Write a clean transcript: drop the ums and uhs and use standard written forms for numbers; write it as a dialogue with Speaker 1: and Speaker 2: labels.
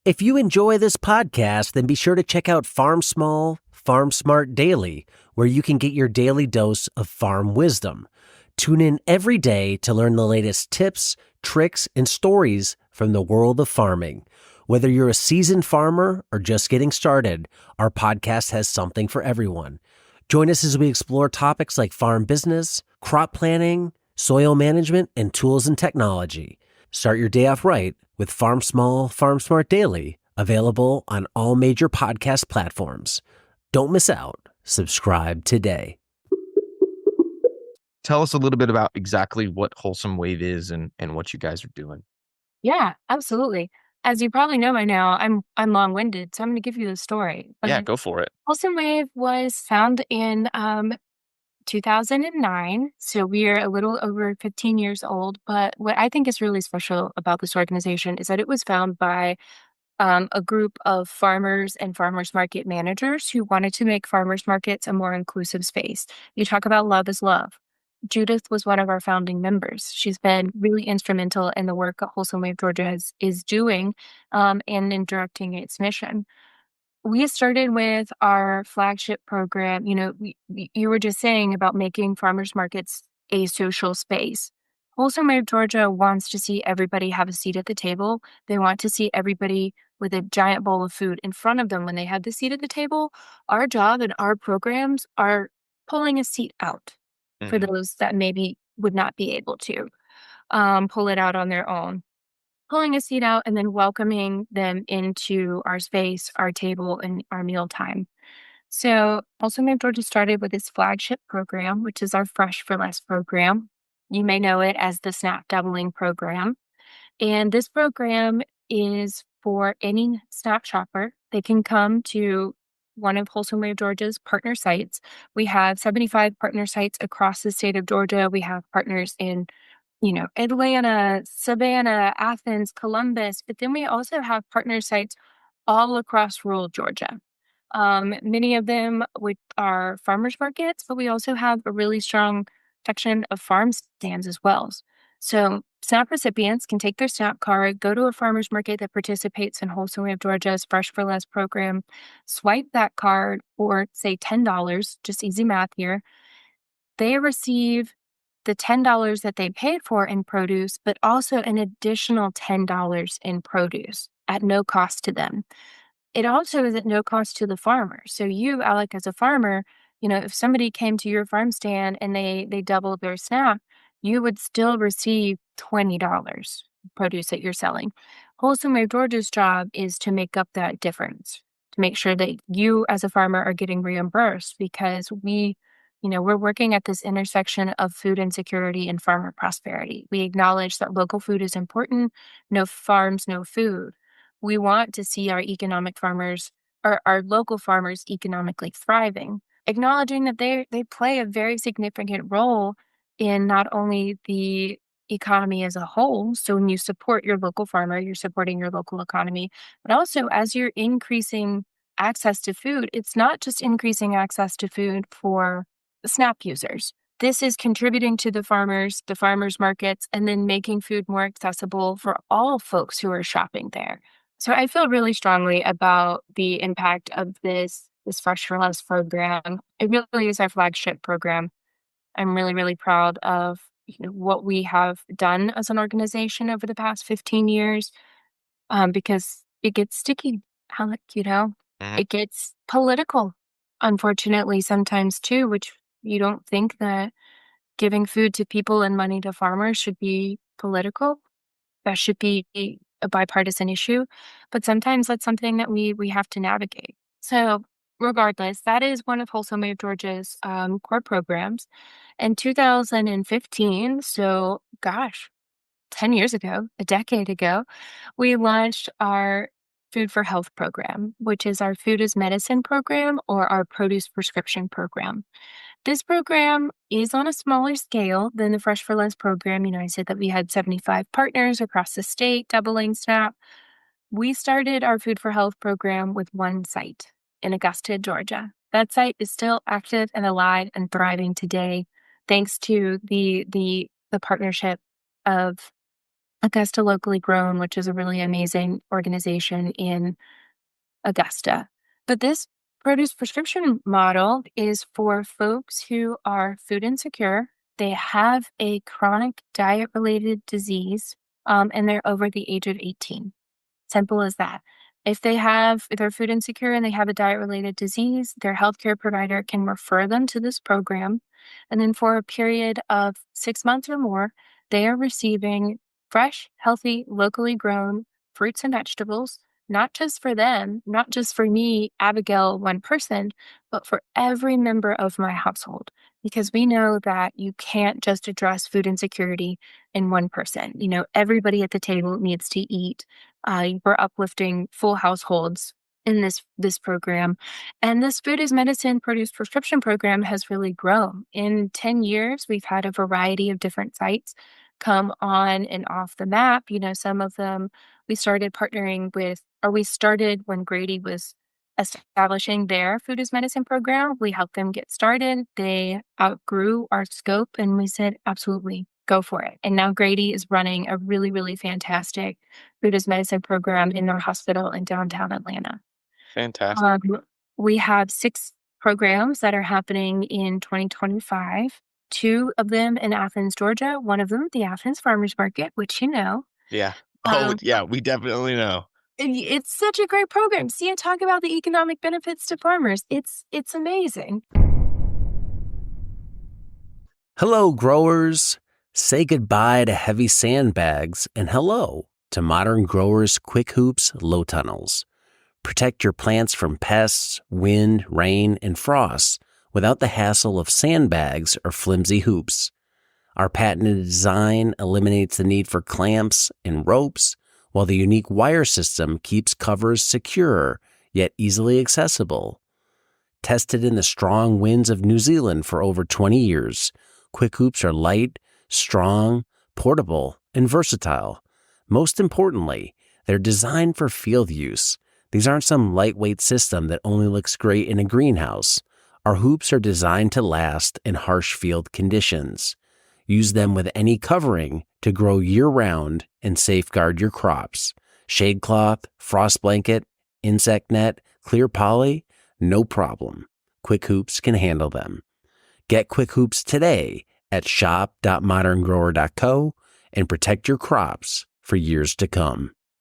Speaker 1: If you enjoy this podcast, then be sure to check out Farm Small, Farm Smart Daily, where you can get your daily dose of farm wisdom. Tune in every day to learn the latest tips, tricks, and stories from the world of farming. Whether you're a seasoned farmer or just getting started, our podcast has something for everyone. Join us as we explore topics like farm business, crop planning, soil management, and tools and technology. Start your day off right with Farm Small, Farm Smart Daily, available on all major podcast platforms. Don't miss out. Subscribe today.
Speaker 2: Tell us a little bit about exactly what Wholesome Wave is and what you guys are doing.
Speaker 3: Yeah, absolutely. As you probably know by now, I'm long-winded, so I'm going to give you the story.
Speaker 2: Yeah,
Speaker 3: But
Speaker 2: go for it.
Speaker 3: Wholesome Wave was found in 2009, so we're a little over 15 years old. But what I think is really special about this organization is that it was found by a group of farmers and farmers market managers who wanted to make farmers markets a more inclusive space. You talk about love is love. Judith was one of our founding members. She's been really instrumental in the work that Wholesome Wave Georgia is doing and in directing its mission. We started with our flagship program. You know, you were just saying about making farmers markets a social space. Wholesome Wave Georgia wants to see everybody have a seat at the table. They want to see everybody with a giant bowl of food in front of them when they have the seat at the table. Our job and our programs are pulling a seat out for those that maybe would not be able to pull it out on their own. Pulling a seat out and then welcoming them into our space, our table, and our meal time. So, also Made Georgia started with its flagship program, which is our Fresh for Less program. You may know it as the SNAP Doubling program. And this program is for any SNAP shopper. They can come to one of Wholesome Wave Georgia's partner sites. We have 75 partner sites across the state of Georgia. We have partners in Atlanta, Savannah, Athens, Columbus, but then we also have partner sites all across rural Georgia. Many of them are farmers markets, but we also have a really strong section of farm stands as well. So SNAP recipients can take their SNAP card, go to a farmers market that participates in Wholesome Wave Georgia's Fresh for Less program, swipe that card for, say, $10, just easy math here. They receive the $10 that they paid for in produce, but also an additional $10 in produce at no cost to them. It also is at no cost to the farmer. So you, Alec, as a farmer, if somebody came to your farm stand and they doubled their SNAP, you would still receive $20 produce that you're selling. Wholesome Wave Georgia's job is to make up that difference, to make sure that you as a farmer are getting reimbursed because we're working at this intersection of food insecurity and farmer prosperity. We acknowledge that local food is important. No farms, no food. We want to see our economic farmers, or our local farmers, economically thriving, acknowledging that they play a very significant role in not only the economy as a whole. So when you support your local farmer, you're supporting your local economy, but also as you're increasing access to food, it's not just increasing access to food for the SNAP users. This is contributing to the farmers markets, and then making food more accessible for all folks who are shopping there. So I feel really strongly about the impact of this Fresh for Less program. It really is our flagship program. I'm really, really proud of what we have done as an organization over the past 15 years because it gets sticky, Alec, it gets political, unfortunately, sometimes too, which you don't think that giving food to people and money to farmers should be political. That should be a bipartisan issue. But sometimes that's something that we have to navigate. So regardless, that is one of Wholesome Wave Georgia's core programs. In 2015, so gosh, 10 years ago, a decade ago, we launched our Food for Health program, which is our Food as Medicine program or our Produce Prescription program. This program is on a smaller scale than the Fresh for Less program. I said that we had 75 partners across the state, doubling SNAP. We started our Food for Health program with one site in Augusta, Georgia. That site is still active and alive and thriving today, thanks to the partnership of Augusta Locally Grown, which is a really amazing organization in Augusta. But this produce prescription model is for folks who are food insecure. They have a chronic diet related disease, and they're over the age of 18. Simple as that. If they're food insecure and they have a diet related disease, their healthcare provider can refer them to this program. And then for a period of 6 months or more, they are receiving fresh, healthy, locally grown fruits and vegetables, not just for them, not just for me, Abigail, one person, but for every member of my household. Because we know that you can't just address food insecurity in one person. Everybody at the table needs to eat. We're uplifting full households in this program. And this food is medicine produce prescription program has really grown. In 10 years, we've had a variety of different sites come on and off the map. Some of them we started partnering with, or we started when Grady was establishing their food as medicine program. We helped them get started. They outgrew our scope and we said, absolutely, go for it. And now Grady is running a really, really fantastic food as medicine program in their hospital in downtown Atlanta.
Speaker 2: Fantastic.
Speaker 3: We have 6 programs that are happening in 2025. 2 of them in Athens, Georgia. One of them, the Athens Farmers Market, which you know.
Speaker 2: Yeah. Oh,
Speaker 3: Um,
Speaker 2: yeah, we definitely know.
Speaker 3: it's such a great program. See, and talk about the economic benefits to farmers. It's amazing.
Speaker 1: Hello, growers. Say goodbye to heavy sandbags and hello to Modern Growers Quick Hoops Low Tunnels. Protect your plants from pests, wind, rain, and frost without the hassle of sandbags or flimsy hoops. Our patented design eliminates the need for clamps and ropes, while the unique wire system keeps covers secure yet easily accessible. Tested in the strong winds of New Zealand for over 20 years, Quick Hoops are light, strong, portable, and versatile. Most importantly, they're designed for field use. These aren't some lightweight system that only looks great in a greenhouse. Our hoops are designed to last in harsh field conditions. Use them with any covering to grow year-round and safeguard your crops. Shade cloth, frost blanket, insect net, clear poly, no problem. Quick Hoops can handle them. Get Quick Hoops today at shop.moderngrower.co and protect your crops for years to come.